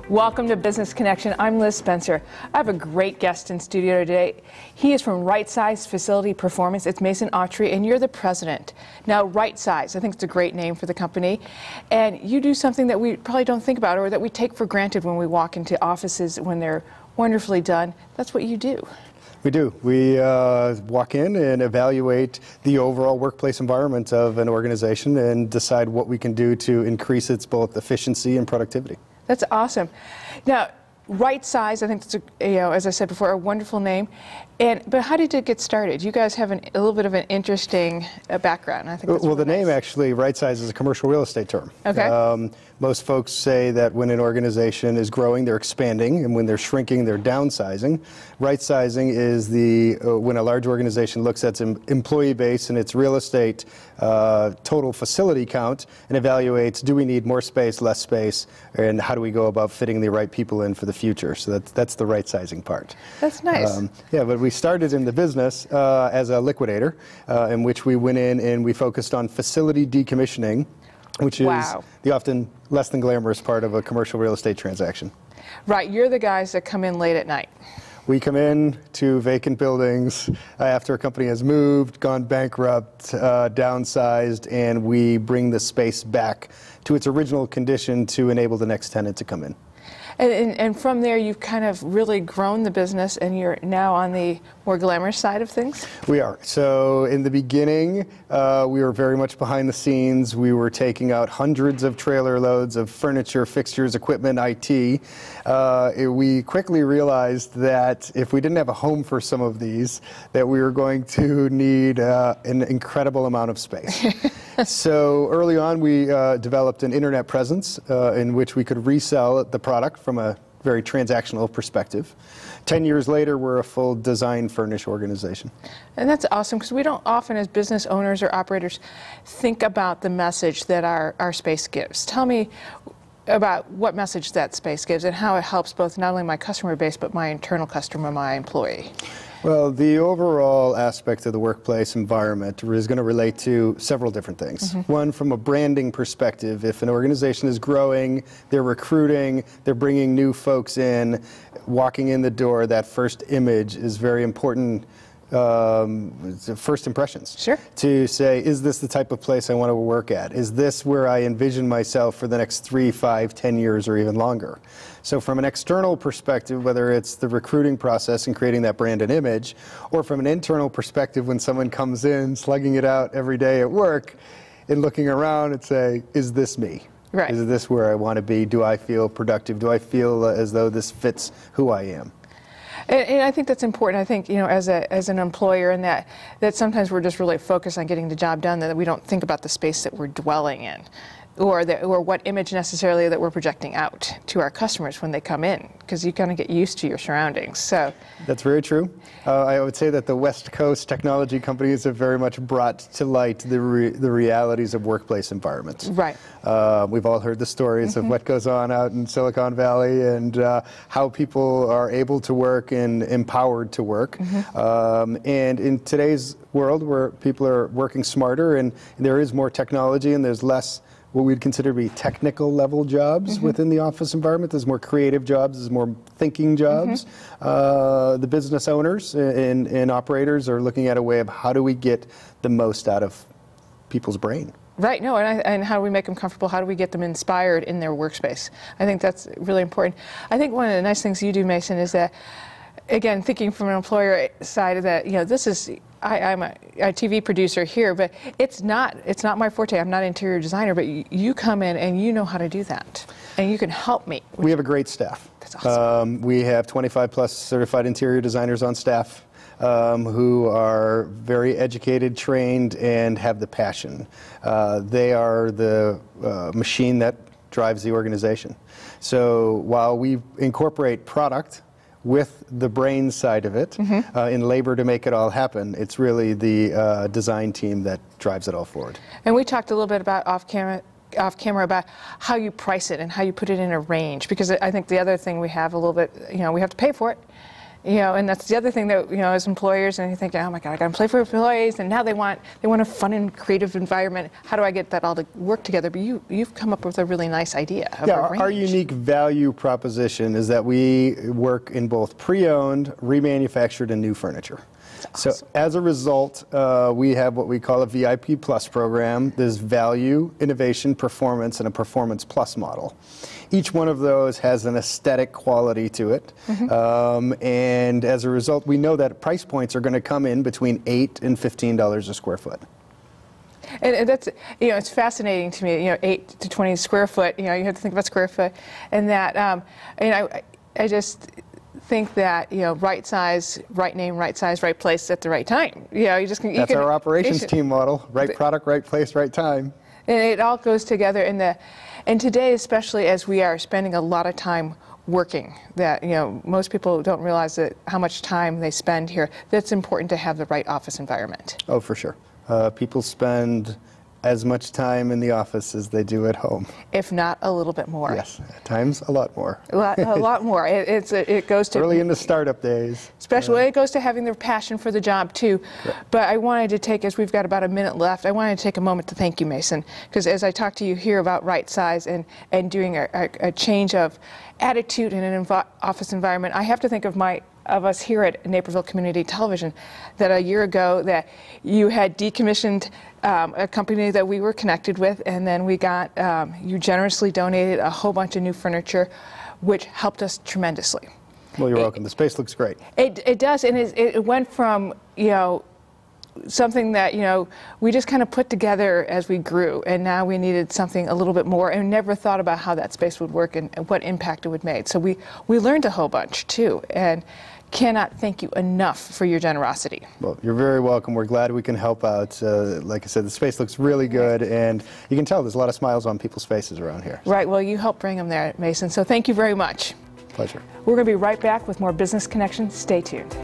Welcome to Business Connection. I'm Liz Spencer. I have a great guest in studio today. He is from Rightsize Facility Performance. It's Mason Awtry, and you're the president. Now, Rightsize, I think it's a great name for the company. And you do something that we probably don't think about or that we take for granted when we walk into offices when they're wonderfully done. That's what you do. We do. We walk in and evaluate the overall workplace environment of an organization and decide what we can do to increase its both efficiency and productivity. That's awesome. Now, Rightsize, I think that's as I said before, a wonderful name. But how did it get started? You guys have a little bit of an interesting background. I think that's well, really the name nice. Actually, Rightsize is a commercial real estate term. Okay. Most folks say that when an organization is growing, they're expanding, and when they're shrinking, they're downsizing. Right-sizing is when a large organization looks at its employee base and its real estate total facility count and evaluates, do we need more space, less space, and how do we go about fitting the right people in for the future? So that's the right-sizing part. That's nice. Yeah, but we started in the business as a liquidator, in which we went in and we focused on facility decommissioning, which is the often less than glamorous part of a commercial real estate transaction. Right, you're the guys that come in late at night. We come in to vacant buildings after a company has moved, gone bankrupt, downsized, and we bring the space back to its original condition to enable the next tenant to come in. And from there, you've kind of really grown the business, and you're now on the more glamorous side of things? We are. So in the beginning, we were very much behind the scenes. We were taking out hundreds of trailer loads of furniture, fixtures, equipment, IT. We quickly realized that if we didn't have a home for some of these, that we were going to need an incredible amount of space. So early on, we developed an internet presence in which we could resell the product from a very transactional perspective. 10 years later, we're a full design furnish organization. And that's awesome, because we don't often, as business owners or operators, think about the message that our space gives. Tell me about what message that space gives and how it helps both not only my customer base, but my internal customer, my employee. Well, the overall aspect of the workplace environment is going to relate to several different things. One, from a branding perspective, if an organization is growing, they're recruiting, they're bringing new folks in, walking in the door, that first image is very important. First impressions. Sure. To say, is this the type of place I want to work at? Is this where I envision myself for the next 3, 5, 10 years or even longer? So from an external perspective, whether it's the recruiting process and creating that brand and image, or from an internal perspective when someone comes in, slugging it out every day at work, and looking around and say, is this me? Right. Is this where I want to be? Do I feel productive? Do I feel as though this fits who I am? And I think that's important. I think, as an employer, and that sometimes we're just really focused on getting the job done, that we don't think about the space that we're dwelling in, or what image necessarily that we're projecting out to our customers when they come in, because you kind of get used to your surroundings. So that's very true. I would say that the West Coast technology companies have very much brought to light the realities of workplace environments. Right. We've all heard the stories of what goes on out in Silicon Valley and how people are able to work and empowered to work. And in today's world, where people are working smarter and there is more technology and there's less what we'd consider to be technical level jobs within the office environment. There's more creative jobs, there's more thinking jobs. The business owners and operators are looking at a way of how do we get the most out of people's brain. Right, no, and how do we make them comfortable? How do we get them inspired in their workspace? I think that's really important. I think one of the nice things you do, Mason, is that, again, thinking from an employer side, that this is, I'm a TV producer here, but it's not my forte. I'm not an interior designer, but you come in and you know how to do that, and you can help me. We have a great staff. That's awesome. We have 25 plus certified interior designers on staff who are very educated, trained, and have the passion. They are the machine that drives the organization. So while we incorporate product with the brain side of it, in labor to make it all happen, it's really the design team that drives it all forward. And we talked a little bit about off camera about how you price it and how you put it in a range, because I think the other thing we have a little bit, we have to pay for it, And that's the other thing that, as employers, and you think, oh my God, I got to play for employees, and now they want a fun and creative environment. How do I get that all to work together? But you've come up with a really nice idea. Our unique value proposition is that we work in both pre-owned, remanufactured, and new furniture. Awesome. So as a result, we have what we call a VIP Plus program. There's value, innovation, performance, and a performance plus model. Each one of those has an aesthetic quality to it. And as a result, we know that price points are going to come in between $8 and $15 a square foot. And that's, it's fascinating to me, 8 to 20 square foot, you have to think about square foot. And that, I just think that, right size, right name, right size, right place at the right time. That's our operations team model. Right product, right place, right time. And it all goes together and today, especially as we are spending a lot of time working, that most people don't realize how much time they spend here. That's important to have the right office environment. Oh, for sure. People spend as much time in the office as they do at home. If not a little bit more. Yes, at times a lot more. A lot more. It goes to early in the startup days. Especially it goes to having their passion for the job too. Correct. But I wanted to take, as we've got about a minute left, I wanted to take a moment to thank you, Mason, because as I talk to you here about Rightsize and doing a change of attitude in an office environment, I have to think of us here at Naperville Community Television, that a year ago that you had decommissioned a company that we were connected with, and then we got, you generously donated a whole bunch of new furniture, which helped us tremendously. Well, you're welcome. The space looks great. It does, and it went from, something that, we just kind of put together as we grew, and now we needed something a little bit more, and never thought about how that space would work and what impact it would make. So we learned a whole bunch too, and cannot thank you enough for your generosity. Well, you're very welcome. We're glad we can help out. Like I said, the space looks really good, and you can tell there's a lot of smiles on people's faces around here. Right, well, you helped bring them there, Mason, so thank you very much. Pleasure. We're going to be right back with more Business Connections. Stay tuned.